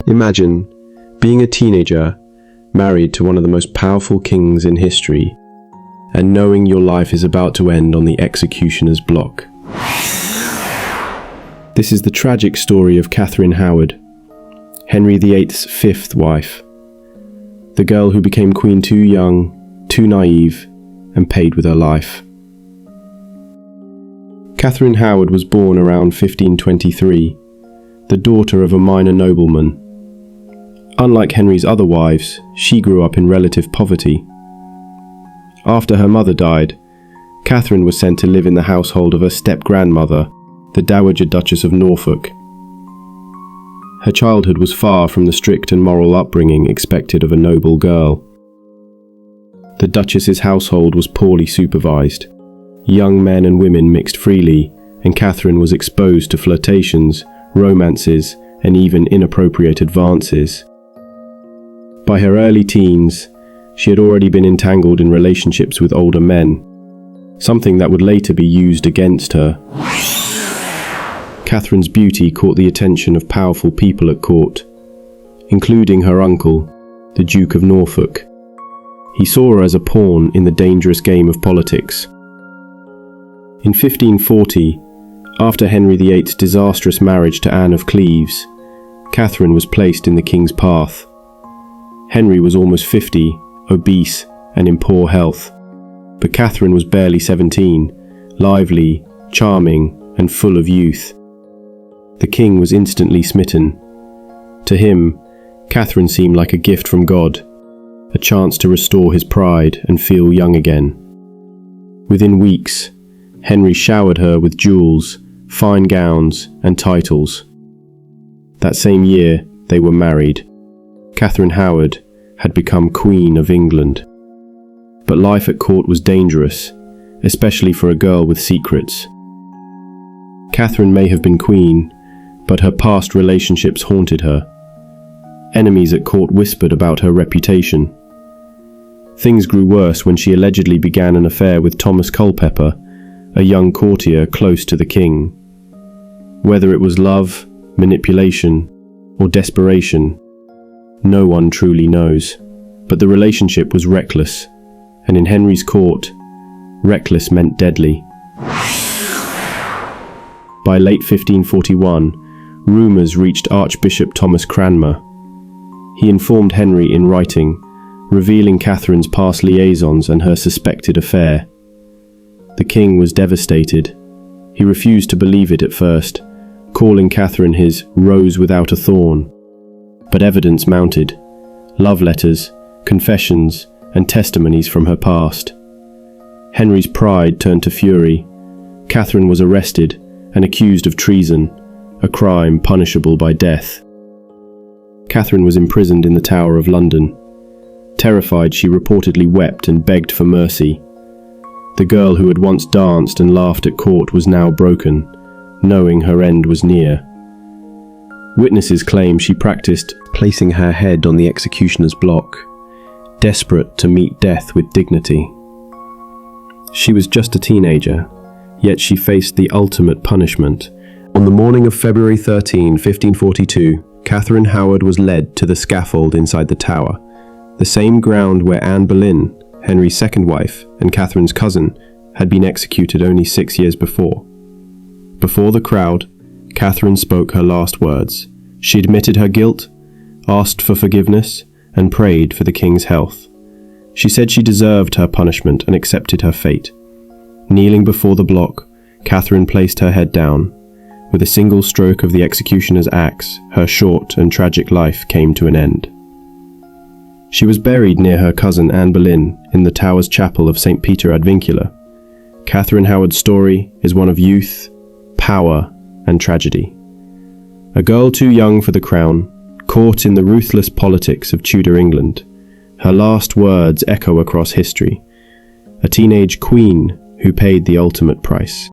Imagine being a teenager, married to one of the most powerful kings in history, and knowing your life is about to end on the executioner's block. This is the tragic story of Catherine Howard, Henry VIII's fifth wife, the girl who became queen too young, too naive, and paid with her life. Catherine Howard was born around 1523, the daughter of a minor nobleman. Unlike Henry's other wives, she grew up in relative poverty. After her mother died, Catherine was sent to live in the household of her step-grandmother, the Dowager Duchess of Norfolk. Her childhood was far from the strict and moral upbringing expected of a noble girl. The Duchess's household was poorly supervised. Young men and women mixed freely, and Catherine was exposed to flirtations, romances, and even inappropriate advances. By her early teens, she had already been entangled in relationships with older men, something that would later be used against her. Catherine's beauty caught the attention of powerful people at court, including her uncle, the Duke of Norfolk. He saw her as a pawn in the dangerous game of politics. In 1540, after Henry VIII's disastrous marriage to Anne of Cleves, Catherine was placed in the king's path. Henry was almost 50, obese, and in poor health, but Catherine was barely 17, lively, charming, and full of youth. The king was instantly smitten. To him, Catherine seemed like a gift from God, a chance to restore his pride and feel young again. Within weeks, Henry showered her with jewels, fine gowns, and titles. That same year, they were married. Catherine Howard had become Queen of England. But life at court was dangerous, especially for a girl with secrets. Catherine may have been queen, but her past relationships haunted her. Enemies at court whispered about her reputation. Things grew worse when she allegedly began an affair with Thomas Culpeper, a young courtier close to the king. Whether it was love, manipulation, or desperation, no one truly knows. But the relationship was reckless, and in Henry's court, reckless meant deadly. By late 1541, rumours reached Archbishop Thomas Cranmer. He informed Henry in writing, revealing Catherine's past liaisons and her suspected affair. The king was devastated. He refused to believe it at first, calling Catherine his rose without a thorn. But evidence mounted: love letters, confessions, and testimonies from her past. Henry's pride turned to fury. Catherine was arrested and accused of treason, a crime punishable by death. Catherine was imprisoned in the Tower of London. Terrified, she reportedly wept and begged for mercy. The girl who had once danced and laughed at court was now broken, knowing her end was near. Witnesses claim she practiced placing her head on the executioner's block, desperate to meet death with dignity. She was just a teenager, yet she faced the ultimate punishment. On the morning of February 13, 1542, Catherine Howard was led to the scaffold inside the tower, the same ground where Anne Boleyn, Henry's second wife and Catherine's cousin, had been executed only 6 years before. Before the crowd, Catherine spoke her last words. She admitted her guilt, asked for forgiveness, and prayed for the king's health. She said she deserved her punishment and accepted her fate. Kneeling before the block, Catherine placed her head down. With a single stroke of the executioner's axe, her short and tragic life came to an end. She was buried near her cousin Anne Boleyn in the Tower's chapel of St. Peter ad Vincula. Catherine Howard's story is one of youth, power, and tragedy. A girl too young for the crown, caught in the ruthless politics of Tudor England. Her last words echo across history. A teenage queen who paid the ultimate price.